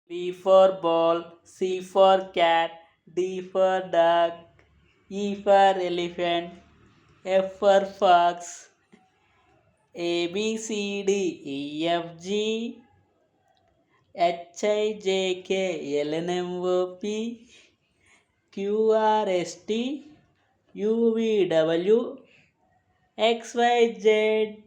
B for ball, C for cat, D for dog, E for elephant, F for fox, A B C D E F G H I J K L N M O P Q R S T U V W X Y Z